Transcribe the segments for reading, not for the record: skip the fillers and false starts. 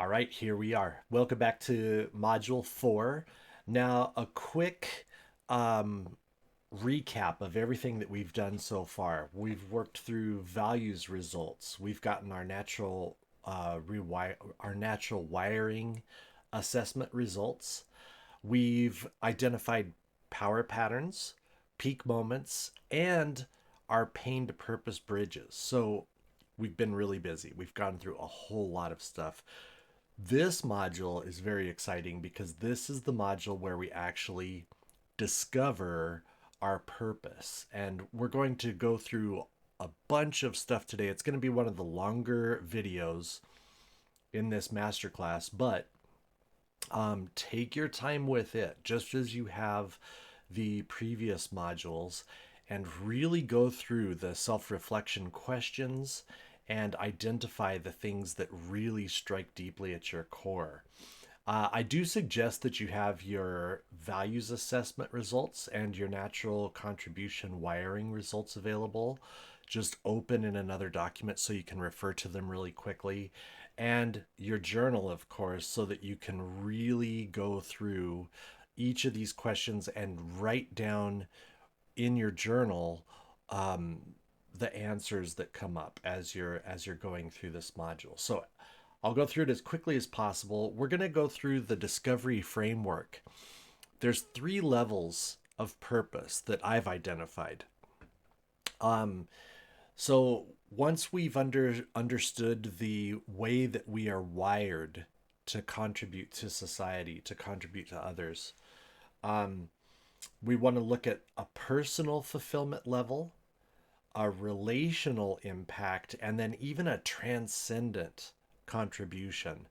All right, here we are. Welcome back to Module 4. Now, a quick um, recap of everything that we've done so far. We've worked through values results. We've gotten our natural wiring assessment results. We've identified power patterns, peak moments, and our pain to purpose bridges. So we've been really busy. We've gone through a whole lot of stuff. This module is very exciting because this is the module where we actually discover our purpose. And we're going to go through a bunch of stuff today. It's going to be one of the longer videos in this masterclass, but take your time with it, just as you have the previous modules, and really go through the self reflection questions and identify the things that really strike deeply at your core. I do suggest that you have your values assessment results and your natural contribution wiring results available, just open in another document so you can refer to them really quickly. And your journal, of course, so that you can really go through each of these questions and write down in your journal um, the answers that come up as you're going through this module. So I'll go through it as quickly as possible. We're going to go through the discovery framework. There's three levels of purpose that I've identified. Um, so once we've understood the way that we are wired to contribute to society, to contribute to others, um, we want to look at a personal fulfillment level, a relational impact, and then even a transcendent contribution.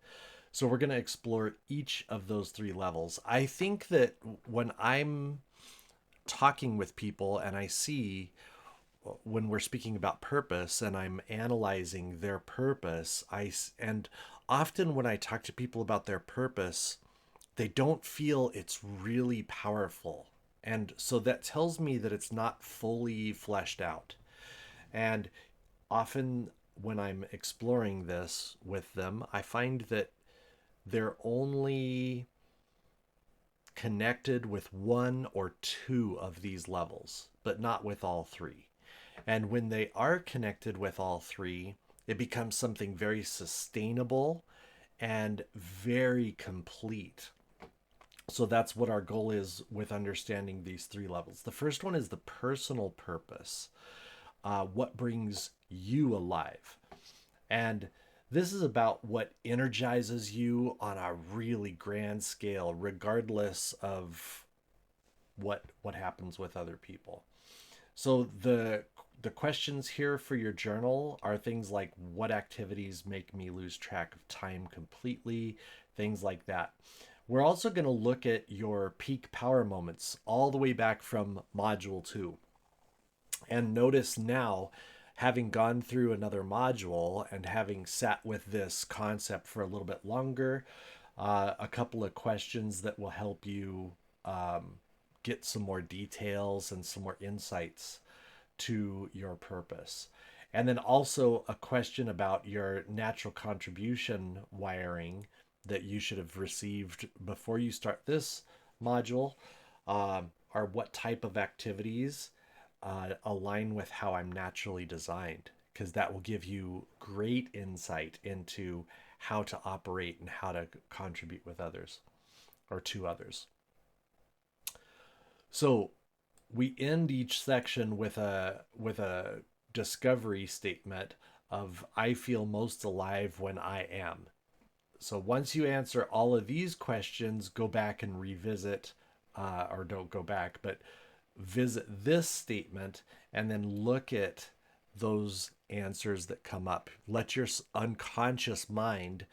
So we're going to explore each of those three levels. I think that when I'm talking with people and I see when we're speaking about purpose and I'm analyzing their purpose, and often when I talk to people about their purpose, they don't feel it's really powerful. And so that tells me that it's not fully fleshed out. And often when I'm exploring this with them, I find that they're only connected with one or two of these levels, but not with all three. And when they are connected with all three, it becomes something very sustainable and very complete. So that's what our goal is with understanding these three levels. The first one is the personal purpose, what brings you alive. And this is about what energizes you on a really grand scale, regardless of what happens with other people. So the questions here for your journal are things like what activities make me lose track of time completely, things like that. We're also going to look at your peak power moments all the way back from module 2. And notice now, having gone through another module and having sat with this concept for a little bit longer, a couple of questions that will help you get some more details and some more insights to your purpose. And then also a question about your natural contribution wiring that you should have received before you start this module, are what type of activities align with how I'm naturally designed, because that will give you great insight into how to operate and how to contribute with others or to others. So we end each section with a discovery statement of I feel most alive when I am. So once you answer all of these questions, go back and revisit, or don't go back, but visit this statement and then look at those answers that come up. Let your unconscious mind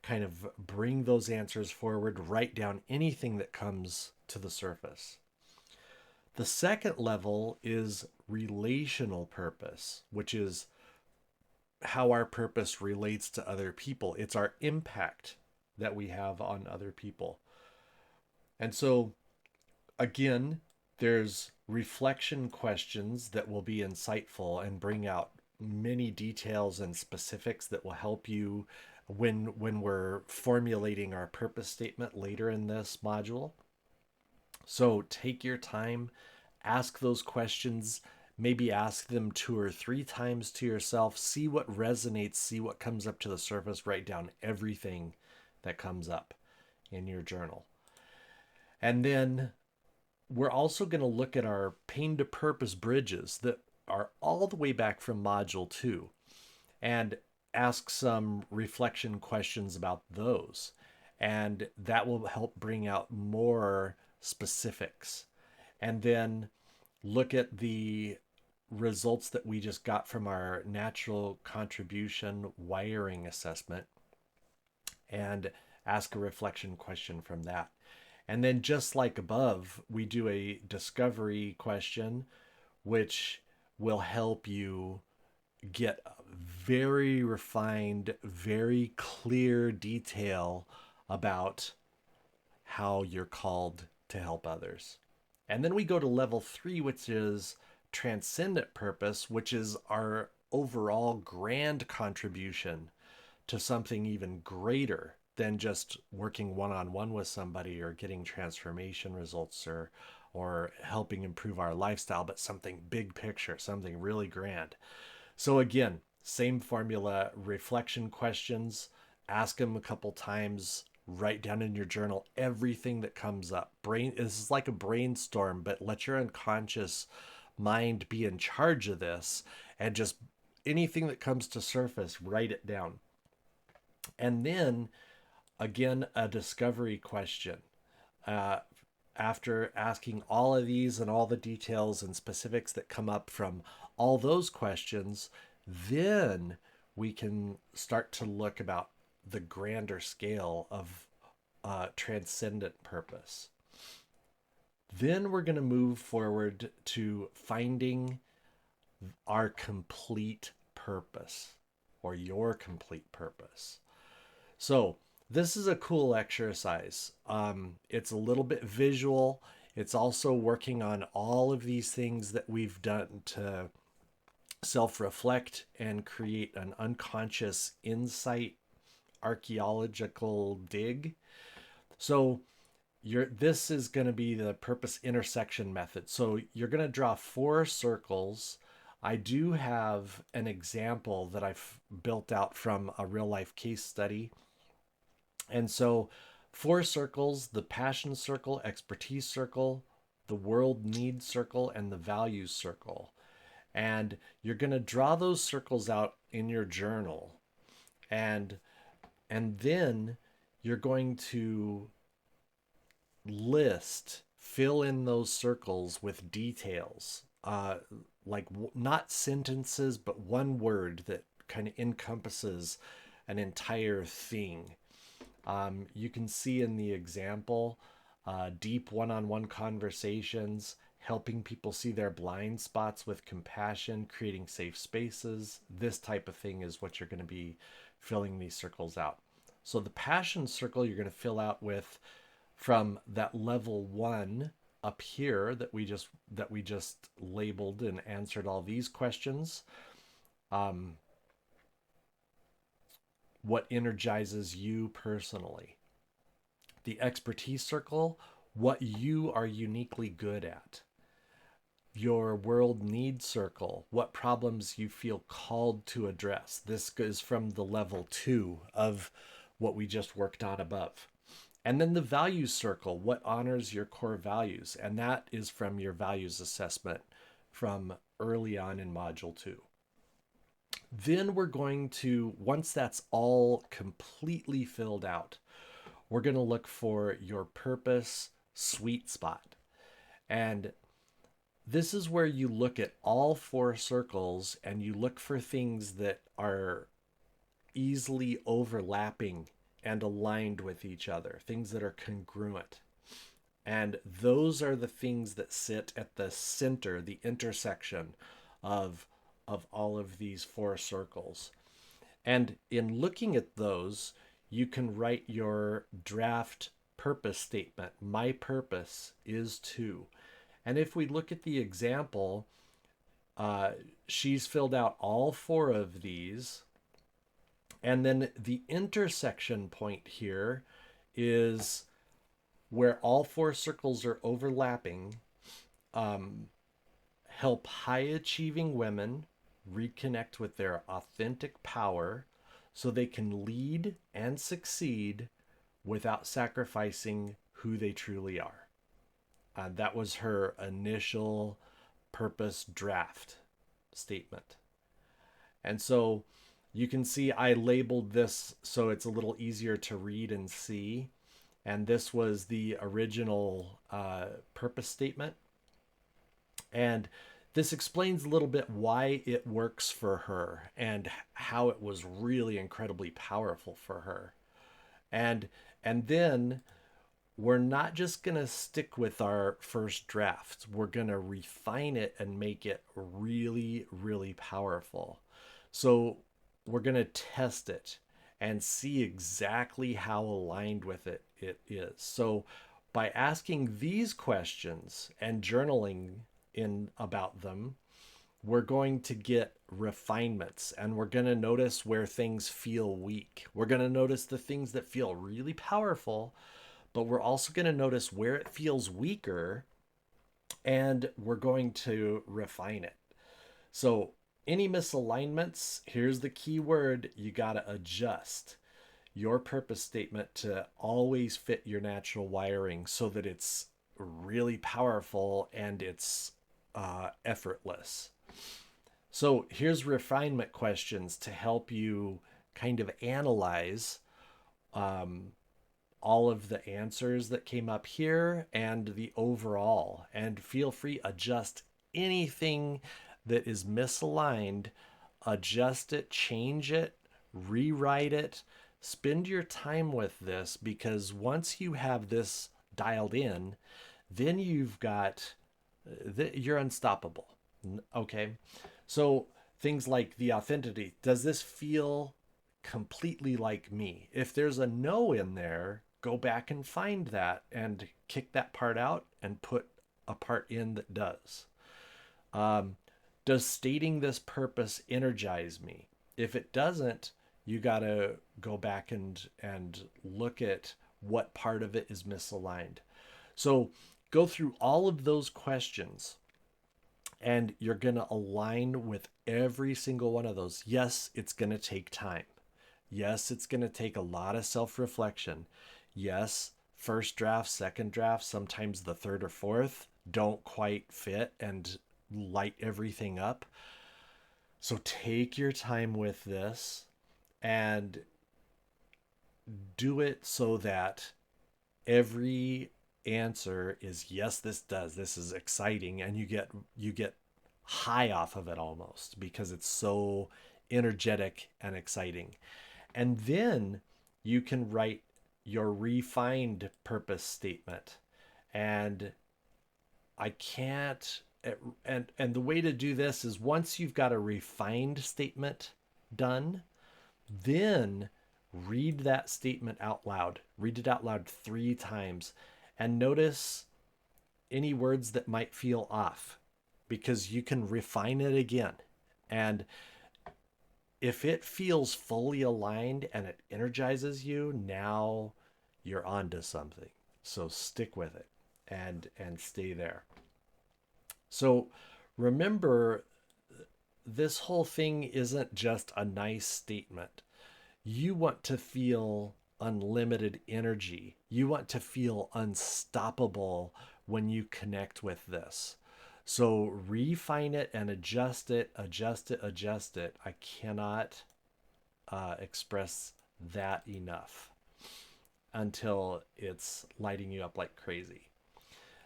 kind of bring those answers forward, write down anything that comes to the surface. The second level is relational purpose, which is how our purpose relates to other people. It's our impact that we have on other people. And so, again, there's reflection questions that will be insightful and bring out many details and specifics that will help you when we're formulating our purpose statement later in this module. So take your time, ask those questions, maybe ask them 2 or 3 times to yourself, see what resonates, see what comes up to the surface, write down everything that comes up in your journal. And then we're also going to look at our pain to purpose bridges that are all the way back from module 2 and ask some reflection questions about those. And that will help bring out more specifics. And then look at the results that we just got from our natural contribution wiring assessment and ask a reflection question from that. And then, just like above, we do a discovery question, which will help you get very refined, very clear detail about how you're called to help others. And then we go to level 3, which is transcendent purpose, which is our overall grand contribution to something even greater than just working one-on-one with somebody or getting transformation results or helping improve our lifestyle, but something big picture, something really grand. So again, same formula, reflection questions, ask them a couple times, write down in your journal everything that comes up. This is like a brainstorm, but let your unconscious mind be in charge of this, and just anything that comes to surface, write it down. And then again, a discovery question. After asking all of these and all the details and specifics that come up from all those questions, then we can start to look about the grander scale of transcendent purpose. Then we're going to move forward to finding our complete purpose, or your complete purpose. So this is a cool exercise. It's a little bit visual. It's also working on all of these things that we've done to self-reflect and create an unconscious insight archaeological dig. So this is going to be the purpose intersection method. So you're going to draw 4 circles. I do have an example that I've built out from a real life case study. And so 4 circles: the passion circle, expertise circle, the world needs circle, and the values circle. And you're going to draw those circles out in your journal. And then you're going to fill in those circles with details, like not sentences, but one word that kind of encompasses an entire thing. You can see in the example, deep one-on-one conversations, helping people see their blind spots with compassion, creating safe spaces. This type of thing is what you're going to be filling these circles out. So the passion circle you're going to fill out with from that level 1 up here that we just labeled and answered all these questions. What energizes you personally? The expertise circle, what you are uniquely good at. Your world needs circle, what problems you feel called to address. This is from the level 2 of what we just worked on above. And then the values circle, what honors your core values. And that is from your values assessment from early on in module 2. Then we're going to, once that's all completely filled out, we're going to look for your purpose sweet spot. And this is where you look at all 4 circles and you look for things that are easily overlapping and aligned with each other, things that are congruent. And those are the things that sit at the center, the intersection of all of these 4 circles. And in looking at those, you can write your draft purpose statement. My purpose is to. And if we look at the example, she's filled out all 4 of these. And then the intersection point here is where all four circles are overlapping. Um, Help high achieving women reconnect with their authentic power so they can lead and succeed without sacrificing who they truly are. That was her initial purpose draft statement. And so you can see I labeled this so it's a little easier to read and see. And this was the original purpose statement. And this explains a little bit why it works for her and how it was really incredibly powerful for her. And and then we're not just going to stick with our first draft. We're going to refine it and make it really, really powerful. So we're going to test it and see exactly how aligned with it is. So by asking these questions and journaling in about them, we're going to get refinements and we're going to notice where things feel weak. We're going to notice the things that feel really powerful, but we're also going to notice where it feels weaker and we're going to refine it. So, any misalignments, here's the key word, you got to adjust your purpose statement to always fit your natural wiring so that it's really powerful and it's effortless. So, here's refinement questions to help you kind of analyze um, all of the answers that came up here and the overall. And feel free adjust anything that is misaligned, adjust it, change it, rewrite it. Spend your time with this because once you have this dialed in, then you've got you're unstoppable. Okay. So things like the authenticity, does this feel completely like me? If there's a no in there, go back and find that and kick that part out and put a part in that does. Um, does stating this purpose energize me? If it doesn't, you got to go back and look at what part of it is misaligned. So go through all of those questions and you're going to align with every single one of those. Yes, it's going to take time. Yes, it's going to take a lot of self reflection. Yes, first draft, second draft, sometimes the third or fourth don't quite fit and light everything up. So take your time with this and do it so that every answer is yes, this does, this is exciting, and you get high off of it almost because it's so energetic and exciting. And then you can write your refined purpose statement. And I can't and the way to do this is once you've got a refined statement done, then read that statement out loud. Read it out loud 3 times and notice any words that might feel off because you can refine it again. And if it feels fully aligned and it energizes you, now you're onto something. So stick with it and stay there. So remember, this whole thing isn't just a nice statement. You want to feel unlimited energy. You want to feel unstoppable when you connect with this. So refine it and adjust it, adjust it, adjust it. I cannot express that enough until it's lighting you up like crazy.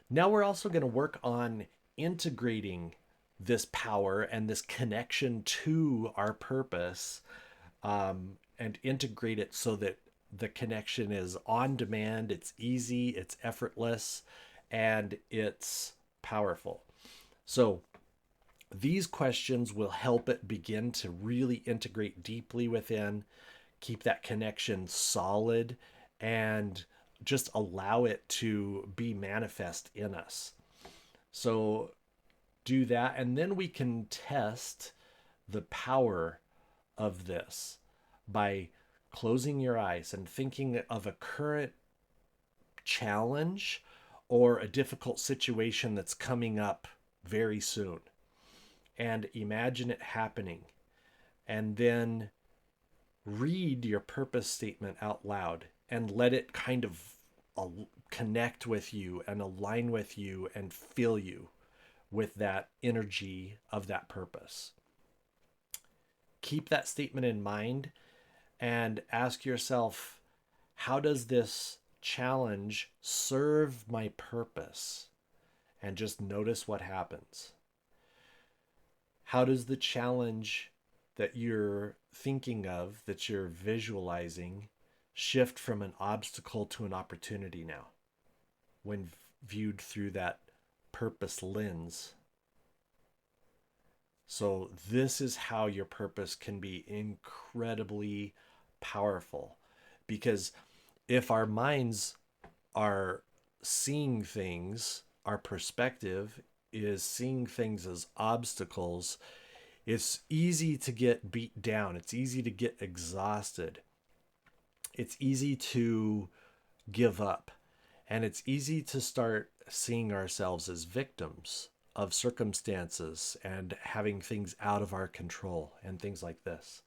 Now we're also going to work on integrating this power and this connection to our purpose and integrate it so that the connection is on demand, it's easy, it's effortless, and it's powerful. So these questions will help it begin to really integrate deeply within, keep that connection solid, and just allow it to be manifest in us. So do that, and then we can test the power of this by closing your eyes and thinking of a current challenge or a difficult situation that's coming up very soon. And imagine it happening. And then read your purpose statement out loud and let it kind of connect with you and align with you and fill you with that energy of that purpose. Keep that statement in mind and ask yourself, how does this challenge serve my purpose? And just notice what happens. How does the challenge that you're thinking of, that you're visualizing, shift from an obstacle to an opportunity now when viewed through that purpose lens? So this is how your purpose can be incredibly powerful, because if our minds are seeing things, our perspective is seeing things as obstacles, it's easy to get beat down. It's easy to get exhausted. It's easy to give up. And it's easy to start seeing ourselves as victims of circumstances and having things out of our control and things like this.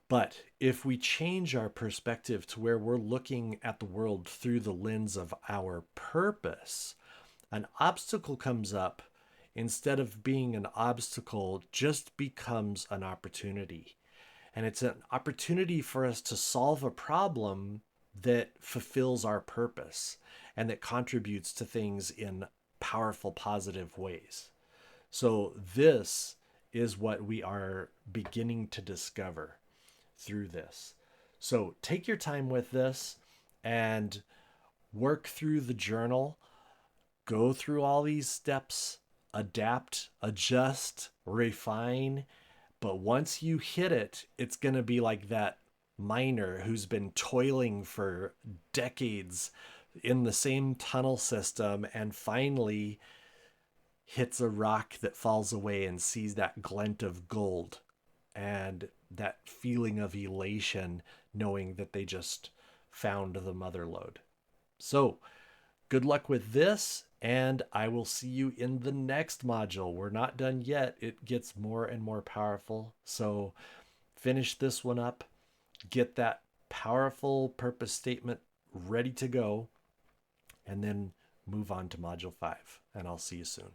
But if we change our perspective to where we're looking at the world through the lens of our purpose, an obstacle comes up, instead of being an obstacle, just becomes an opportunity. And it's an opportunity for us to solve a problem that fulfills our purpose and that contributes to things in powerful, positive ways. So this is what we are beginning to discover through this. So take your time with this and work through the journal. Go through all these steps, adapt, adjust, refine. But once you hit it, it's going to be like that miner who's been toiling for decades in the same tunnel system and finally hits a rock that falls away and sees that glint of gold and that feeling of elation knowing that they just found the mother lode. So good luck with this, and I will see you in the next module. We're not done yet. It gets more and more powerful. So finish this one up, get that powerful purpose statement ready to go, and then move on to module 5. And I'll see you soon.